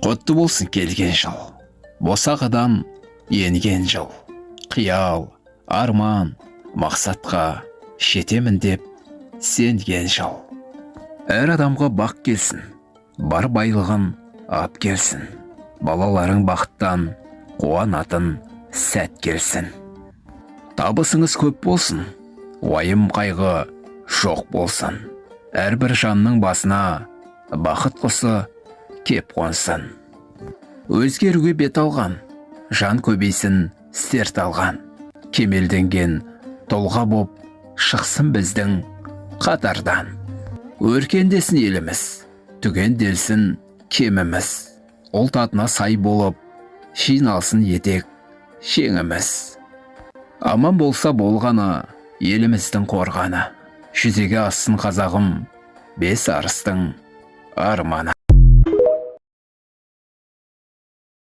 Құтты болсын келген жыл, босағадан енген жыл. Қиял, арман, мақсатқа жетемін деп сенген жыл. Әр адамға бақ келсін, бар байлығын ап келсін. Балаларың бақыттан қуанатын сәт келсін. Табысыңыз көп болсын, уайым қайғы жоқ болсын. Әрбір жанның басына бақыт құсы кеп қонсын. Өзгеруге бет алған, жан көбейсін серт алған. Кемелденген тұлға боп шықсын біздің қатардан. Өркендесін еліміз, түгенделсін кеміміз. Ұлт атына сай болып, жиналсын етек шеңіміз. Аман болса болғаны, еліміздің қорғаны. Жүзеге ассын қазағым, бес арыстың арманы.